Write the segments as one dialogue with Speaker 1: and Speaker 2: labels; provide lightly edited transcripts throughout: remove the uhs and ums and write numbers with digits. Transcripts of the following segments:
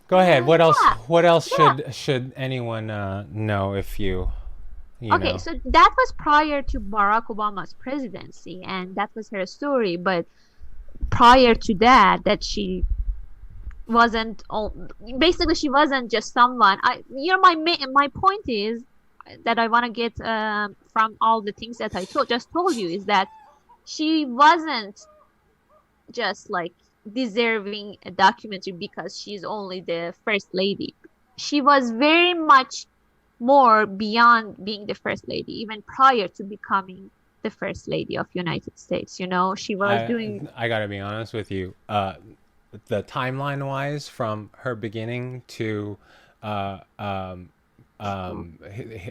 Speaker 1: Go ahead. What else?
Speaker 2: Yeah,
Speaker 1: What else
Speaker 2: yeah.
Speaker 1: should anyone know if you
Speaker 2: Okay,
Speaker 1: know?
Speaker 2: so that was prior to Barack Obama's presidency, and that was her story. But prior to that, that she wasn't all, basically she wasn't just someone. My point is that I want to get from all the things that I just told you is that she wasn't just like deserving a documentary because she's only the first lady. She was very much more beyond being the first lady, even prior to becoming the first lady of United States. She was
Speaker 1: I
Speaker 2: doing.
Speaker 1: I gotta be honest with you. The timeline wise, from her beginning to uh, um,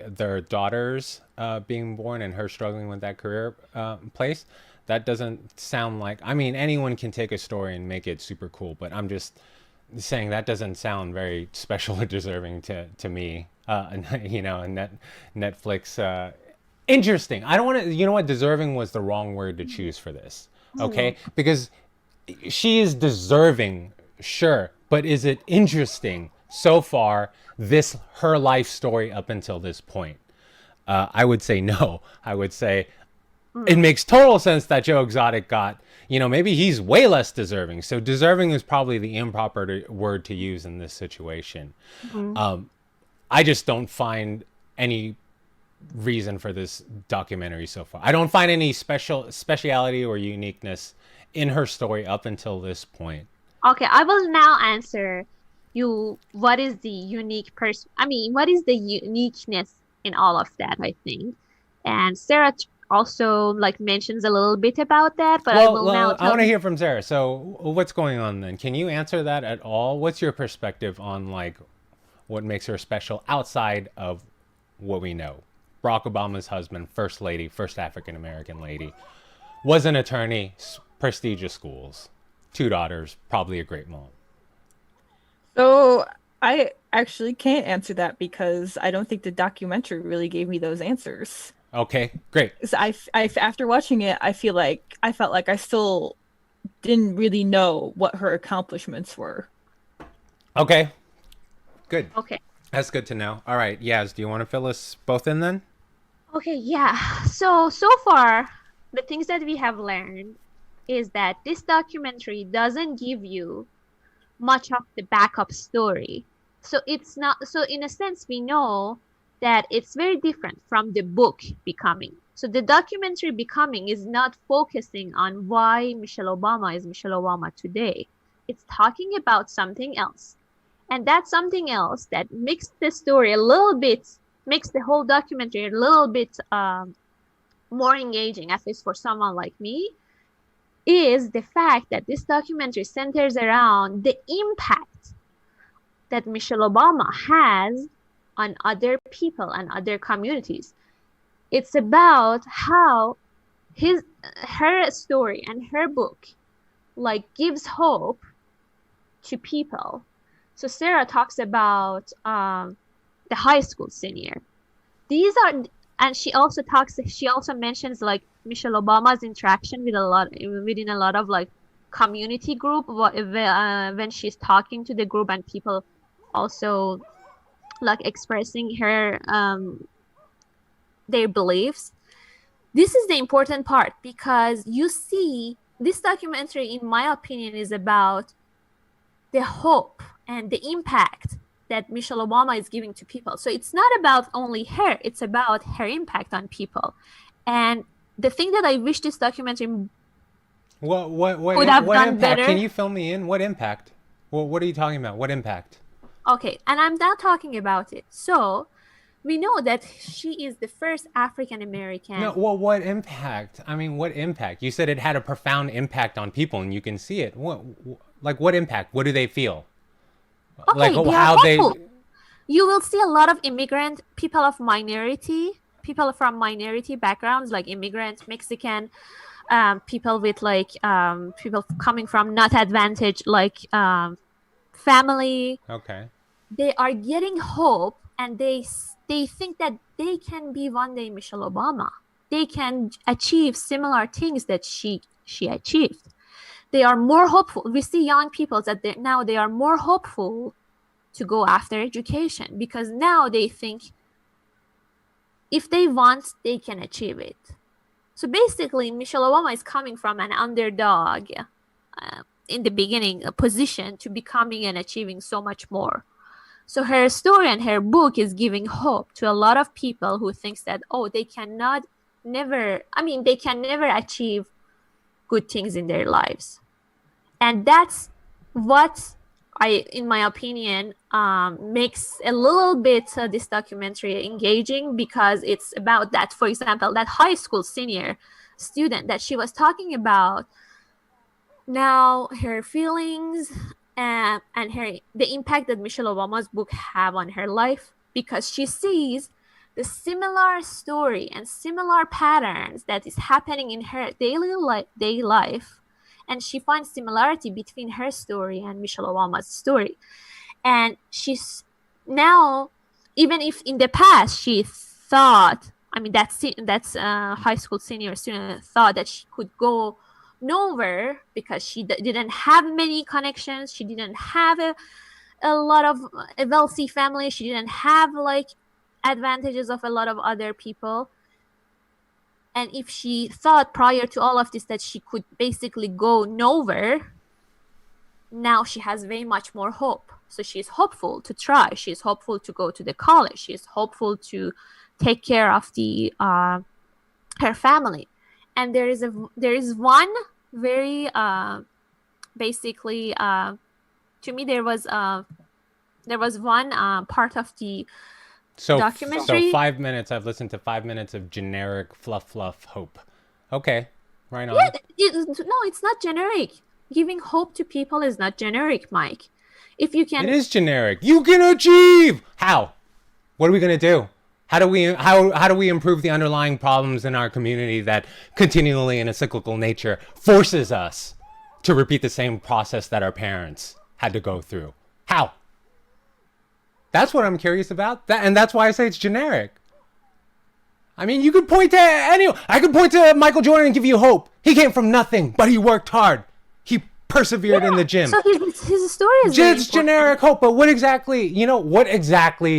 Speaker 1: their daughters being born and her struggling with that career place, that doesn't sound like. I mean, anyone can take a story and make it super cool, but I'm just saying that doesn't sound very special or deserving to me. And Netflix. Interesting. I don't want to. You know what? Deserving was the wrong word to choose for this.
Speaker 2: Mhm.
Speaker 1: Okay, because she is deserving, sure, but is it interesting so far? This her life story up until this point. I would say no. I would say it
Speaker 2: Mm.
Speaker 1: makes total sense that Joe Exotic got. Maybe he's way less deserving. So deserving is probably the improper word to use in this situation.
Speaker 2: Mhm.
Speaker 1: I just don't find any reason for this documentary so far. I don't find any speciality or uniqueness in her story up until this point.
Speaker 2: Okay, I will now answer you what is the what is the uniqueness in all of that, I think. And Sarah also like mentions a little bit about that, but I will now
Speaker 1: I
Speaker 2: tell
Speaker 1: want to
Speaker 2: you.
Speaker 1: hear from Sarah. So, what's going on then? Can you answer that at all? What's your perspective on like what makes her special outside of what we know? Barack Obama's husband, first lady, first African American lady, was an attorney, prestigious schools, two daughters, probably a great mom.
Speaker 3: So I actually can't answer that because I don't think the documentary really gave me those answers.
Speaker 1: Okay, great.
Speaker 3: 'Cause after watching it, I felt like I still didn't really know what her accomplishments were.
Speaker 1: Okay, good.
Speaker 2: Okay.
Speaker 1: That's good to know. All right, Yaz, do you want to fill us both in then?
Speaker 2: Okay, yeah. So far, the things that we have learned is that this documentary doesn't give you much of the backup story. So it's not, so in a sense, we know that it's very different from the book Becoming. So the documentary Becoming is not focusing on why Michelle Obama is Michelle Obama today. It's talking about something else. And that's something else that makes the story a little bit, makes the whole documentary a little bit more engaging, at least for someone like me, is the fact that this documentary centers around the impact that Michelle Obama has on other people and other communities. It's about how his her story and her book like gives hope to people. So Sarah talks about the high school senior. These are, and she also mentions like Michelle Obama's interaction within a lot of like community group when she's talking to the group and people also like expressing her their beliefs. This is the important part because you see this documentary, in my opinion, is about the hope and the impact that Michelle Obama is giving to people. So it's not about only her, it's about her impact on people. And the thing that I wish this documentary could have
Speaker 1: What
Speaker 2: done
Speaker 1: impact? Can
Speaker 2: better.
Speaker 1: you fill me in? What impact? What are you talking about? What impact?
Speaker 2: Okay, and I'm now talking about it. So we know that she is the first African
Speaker 1: No,
Speaker 2: American.
Speaker 1: well, what impact? I mean, what impact? You said it had a profound impact on people, and you can see it. Like, what impact? What do they feel? Like,
Speaker 2: Okay, they are
Speaker 1: how they?
Speaker 2: hopeful. You will see a lot of immigrant people from minority backgrounds, like immigrant, Mexican, people with like people coming from not advantaged like family.
Speaker 1: Okay.
Speaker 2: They are getting hope, and they think that they can be one day Michelle Obama. They can achieve similar things that she achieved. They are more hopeful. We see young people that now they are more hopeful to go after education, because now they think if they want, they can achieve it. So basically, Michelle Obama is coming from an underdog in the beginning position to becoming and achieving so much more. So her story and her book is giving hope to a lot of people who thinks that, oh, they can never achieve good things in their lives. And that's what in my opinion, makes a little bit this documentary engaging, because it's about that, for example, that high school senior student that she was talking about, now her feelings and the impact that Michelle Obama's book have on her life, because she sees the similar story and similar patterns that is happening in her daily life, and she finds similarity between her story and Michelle Obama's story. And she's now, even if in the past she thought, I mean, that's high school senior student thought that she could go nowhere because she didn't have many connections, she didn't have a lot of a wealthy family, she didn't have like advantages of a lot of other people. And if she thought prior to all of this that she could basically go nowhere, now she has very much more hope. So she's hopeful to try. She's hopeful to go to the college. She's hopeful to take care of the her family. And there is one very basically to me there was one part of the documentary.
Speaker 1: So 5 minutes. I've listened to 5 minutes of generic fluff hope. Okay, right on.
Speaker 2: Yeah, no, it's not generic. Giving hope to people is not generic, Mike. If you can,
Speaker 1: it is generic. You can achieve. How? What are we gonna do? How do we improve the underlying problems in our community that continually, in a cyclical nature, forces us to repeat the same process that our parents had to go through? How? That's what I'm curious about. And that's why I say it's generic. I mean, you could point to I could point to Michael Jordan and give you hope. He came from nothing, but he worked hard. He persevered in the gym.
Speaker 2: So his story is
Speaker 1: just generic hope, but what exactly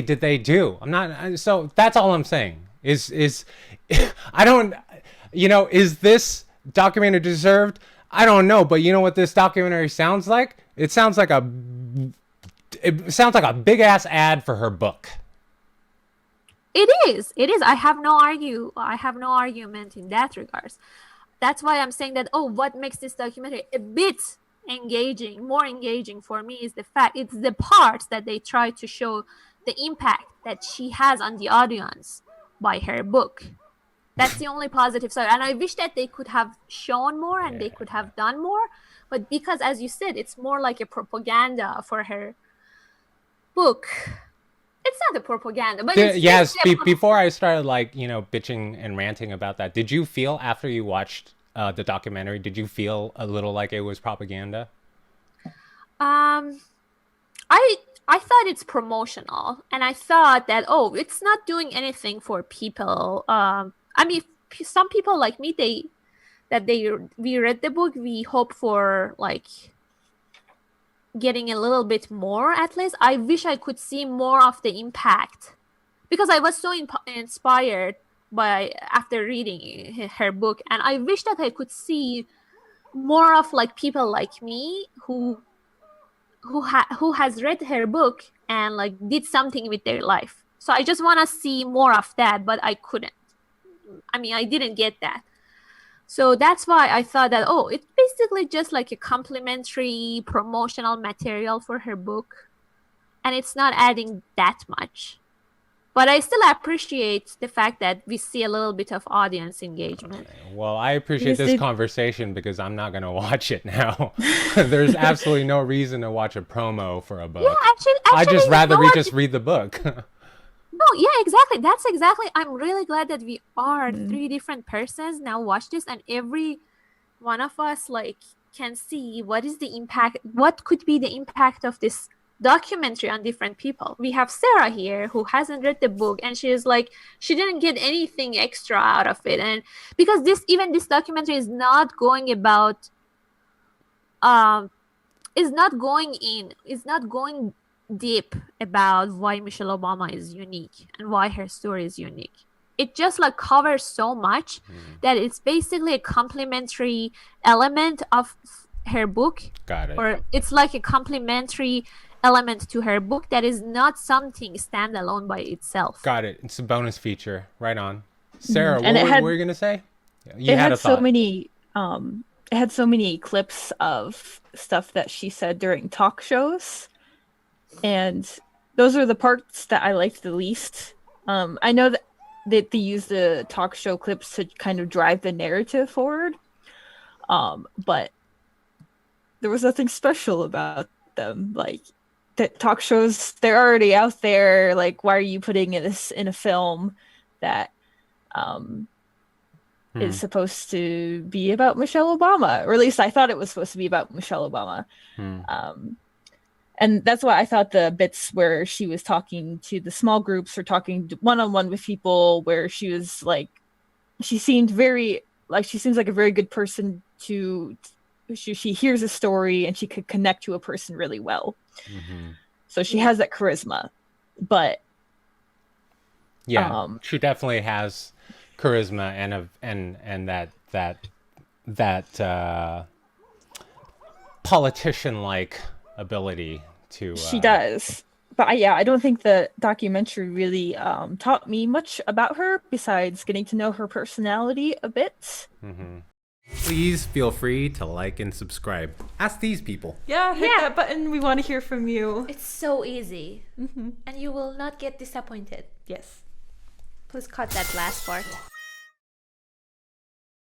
Speaker 1: did they do? So that's all I'm saying is I don't, is this documentary deserved? I don't know, but you know what this documentary sounds like? It sounds like a big ass ad for her book.
Speaker 2: It is. I have no argument in that regards. That's why I'm saying that, what makes this documentary a bit more engaging for me is the fact it's the parts that they try to show the impact that she has on the audience by her book. That's the only positive side. And I wish that they could have shown more and they could have done more. But because, as you said, it's more like a propaganda for her book. It's not a propaganda, but
Speaker 1: before I started bitching and ranting about that, did you feel after you watched the documentary, did you feel a little like it was propaganda?
Speaker 2: I thought it's promotional, and I thought that it's not doing anything for people. I mean, some people like me, we read the book, we hope for getting a little bit more. At least I wish I could see more of the impact, because I was so inspired after reading her book, and I wish that I could see more of people like me who has read her book and did something with their life. So I just want to see more of that, but I couldn't. I mean, I didn't get that. So that's why I thought that, it's basically just like a complimentary promotional material for her book. And it's not adding that much. But I still appreciate the fact that we see a little bit of audience engagement.
Speaker 1: Well, I appreciate this conversation because I'm not going to watch it now. There's absolutely no reason to watch a promo for a book.
Speaker 2: Yeah, actually,
Speaker 1: I'd just rather just read the book.
Speaker 2: No, yeah, exactly. That's exactly. I'm really glad that we are three different persons now watch this, and every one of us can see what is the impact, what could be the impact of this documentary on different people. We have Sarah here who hasn't read the book, and she is she didn't get anything extra out of it, and because this documentary is not going about is not going deep about why Michelle Obama is unique and why her story is unique. It just like covers so much that it's basically a complementary element of her book.
Speaker 1: Got it.
Speaker 2: Or it's like a complementary element to her book that is not something standalone by itself.
Speaker 1: Got it. It's a bonus feature. Right on. Sarah,
Speaker 3: And
Speaker 1: what were you gonna say? You
Speaker 3: It
Speaker 1: had
Speaker 3: had
Speaker 1: a thought.
Speaker 3: so many it had so many clips of stuff that she said during talk shows, and those are the parts that I liked the least. I know that they use the talk show clips to kind of drive the narrative forward, but there was nothing special about them. Like, that talk shows, they're already out there. Like, why are you putting this in a film that is supposed to be about Michelle Obama? Or at least I thought it was supposed to be about Michelle Obama. And that's why I thought the bits where she was talking to the small groups or talking one-on-one with people, where she was like, she seems like a very good person to, she hears a story and she could connect to a person really well. So she has that charisma, but
Speaker 1: yeah, she definitely has charisma and that politician-like ability to.
Speaker 3: She does. But I don't think the documentary really taught me much about her besides getting to know her personality a bit.
Speaker 1: Please feel free to like and subscribe. Ask these people.
Speaker 3: Yeah, hit that button. We want to hear from you.
Speaker 2: It's so easy. And you will not get disappointed.
Speaker 3: Yes.
Speaker 2: Please cut that last part.